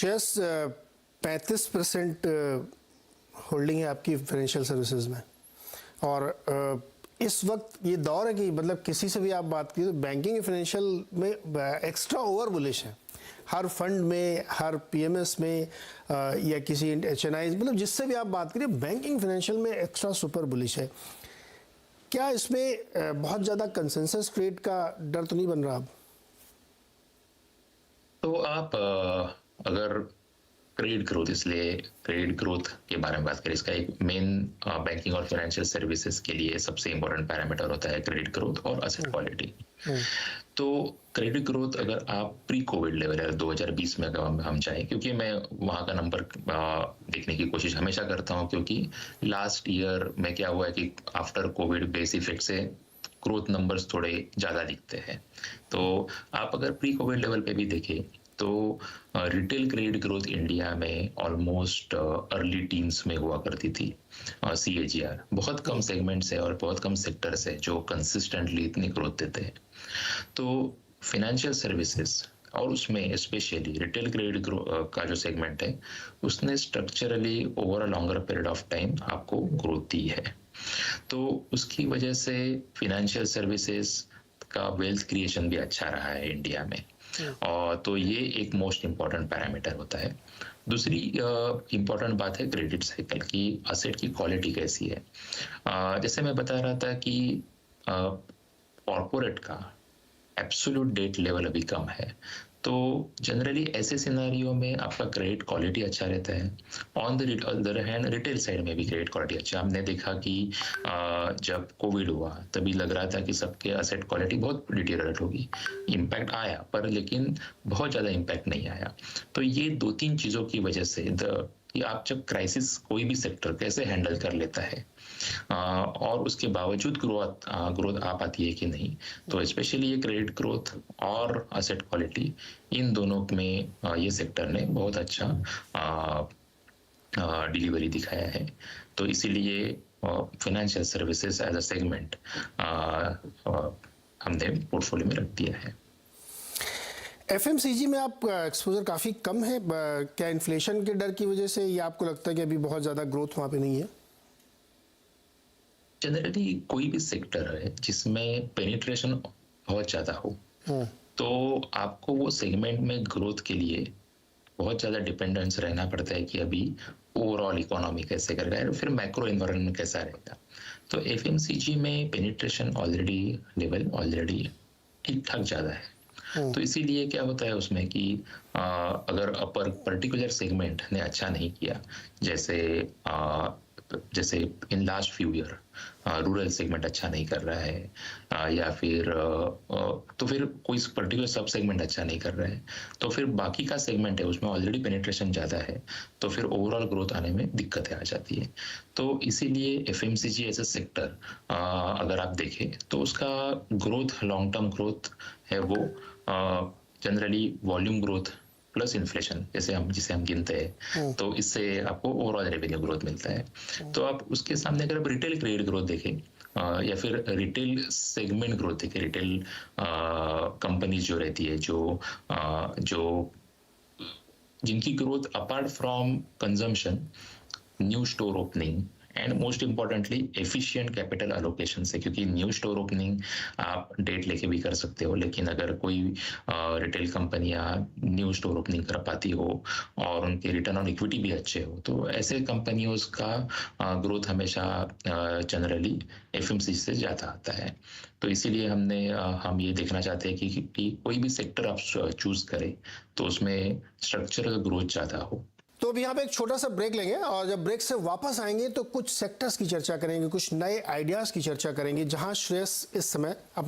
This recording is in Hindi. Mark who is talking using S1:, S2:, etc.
S1: शेयर्स 35% होल्डिंग है आपकी फाइनेंशियल सर्विसेज में, और इस वक्त ये दौर है कि मतलब किसी से भी आप बात कीजिए तो बैंकिंग फाइनेंशियल में एक्स्ट्रा ओवर बुलिश है। हर फंड में, हर पीएमएस में या किसी एचएनआई, मतलब जिससे भी आप बात करिए बैंकिंग फाइनेंशियल में एक्स्ट्रा सुपर बुलिश है। क्या इसमें बहुत ज़्यादा कंसेंसस क्रिएट का डर तो नहीं बन रहा अब?
S2: तो आप अगर क्रेडिट ग्रोथ, इसलिए क्रेडिट ग्रोथ के बारे में बात करें, इसका एक मेन बैंकिंग और फाइनेंशियल सर्विसेज के लिए सबसे इंपॉर्टेंट पैरामीटर होता है क्रेडिट ग्रोथ और असेट क्वालिटी। तो क्रेडिट ग्रोथ अगर आप प्री कोविड लेवल है 2020 में अगर हम जाएं, क्योंकि मैं वहाँ का नंबर देखने की कोशिश हमेशा करता हूँ, क्योंकि लास्ट ईयर में क्या हुआ है कि आफ्टर कोविड बेस इफेक्ट से ग्रोथ नंबर्स थोड़े ज़्यादा दिखते हैं। तो आप अगर प्री कोविड लेवल पे भी देखें तो रिटेल क्रेडिट ग्रोथ इंडिया में ऑलमोस्ट अर्ली टीन्स में हुआ करती थी। CAGR बहुत कम सेगमेंट्स है और बहुत कम सेक्टर्स है जो कंसिस्टेंटली इतनी ग्रोथ देते हैं। तो फाइनेंशियल सर्विसेज और उसमें स्पेशली रिटेल क्रेडिट का जो सेगमेंट है उसने structurally over a longer period of time आपको ग्रोथ दी है। तो उसकी वजह से फाइनेंशियल सर्विसेज का वेल्थ क्रिएशन भी अच्छा रहा है इंडिया में। और तो ये एक मोस्ट इम्पॉर्टेंट पैरामीटर होता है। दूसरी इम्पॉर्टेंट बात है क्रेडिट साइकिल की, असेट की क्वालिटी कैसी है। जैसे मैं बता रहा था कि कॉर्पोरेट का एब्सोल्यूट डेट लेवल अभी कम है, तो जनरली ऐसे सिनारियो में आपका क्रेडिट क्वालिटी अच्छा रहता है। On the other hand retail side में भी क्रेडिट क्वालिटी अच्छा, हमने देखा कि जब कोविड हुआ तभी लग रहा था कि सबके असेट क्वालिटी बहुत डिटेरियोरेट होगी। इम्पैक्ट आया पर लेकिन बहुत ज़्यादा इम्पैक्ट नहीं आया। तो ये दो तीन चीज़ों की वजह से कि आप जब क्राइसिस कोई भी सेक्टर कैसे हैंडल कर लेता है और उसके बावजूद ग्रोथ आ पाती है कि नहीं, तो स्पेशली ये क्रेडिट ग्रोथ और असेट क्वालिटी, इन दोनों में ये सेक्टर ने बहुत अच्छा डिलीवरी दिखाया है। तो इसीलिए financial services as a segment हमने पोर्टफोलियो में रख दिया है।
S1: एफएमसीजी में आप एक्सपोजर काफ़ी कम है, क्या इन्फ्लेशन के डर की वजह से, या आपको लगता है कि अभी बहुत ज़्यादा ग्रोथ वहाँ पे नहीं है?
S2: जनरली कोई भी सेक्टर है जिसमें पेनिट्रेशन बहुत ज़्यादा हो, तो आपको वो सेगमेंट में ग्रोथ के लिए बहुत ज़्यादा डिपेंडेंस रहना पड़ता है कि अभी ओवरऑल इकोनॉमी कैसे कर रहा है, फिर मैक्रो एनवायरनमेंट कैसा रहेगा। तो एफएमसीजी में पेनिट्रेशन ऑलरेडी ठीक ठाक ज़्यादा है। तो इसीलिए क्या होता है उसमें कि अगर अपर पर्टिकुलर सेगमेंट ने अच्छा नहीं किया, जैसे in last few year rural segment अच्छा नहीं कर रहा है, या फिर तो फिर कोई पर्टिकुलर सब सेगमेंट अच्छा नहीं कर रहा है, तो फिर बाकी का सेगमेंट है उसमें ऑलरेडी पेनिट्रेशन ज़्यादा है, तो फिर ओवरऑल ग्रोथ आने में दिक्कतें आ जाती है। तो इसीलिए एफएमसीजी एज ए सेक्टर अगर आप देखें तो उसका ग्रोथ, लॉन्ग टर्म ग्रोथ है वो generally volume growth plus inflation जिसे हम गिनते हैं, तो इससे आपको ओवरऑल रेवेन्यू ग्रोथ मिलता है। तो आप उसके सामने अगर आप रिटेल क्रेडिट ग्रोथ देखें या फिर रिटेल सेगमेंट ग्रोथ देखें, रिटेल कंपनीज जो रहती है जो जिनकी growth apart from consumption, new store opening and most importantly efficient capital allocation से, क्योंकि न्यू स्टोर ओपनिंग आप डेट लेके भी कर सकते हो, लेकिन अगर कोई रिटेल कंपनियां न्यू स्टोर ओपनिंग कर पाती हो और उनके रिटर्न ऑन इक्विटी भी अच्छे हो, तो ऐसे कंपनियों का ग्रोथ हमेशा जनरली एफएमसीजी से ज़्यादा आता है। तो इसीलिए हम ये देखना चाहते हैं कि कोई भी सेक्टर आप चूज करें तो उसमें स्ट्रक्चरल ग्रोथ ज़्यादा हो।
S1: तो अभी यहाँ पे एक छोटा सा ब्रेक लेंगे, और जब ब्रेक से वापस आएंगे तो कुछ सेक्टर्स की चर्चा करेंगे, कुछ नए आइडियाज़ की चर्चा करेंगे, जहाँ श्रेयस इस समय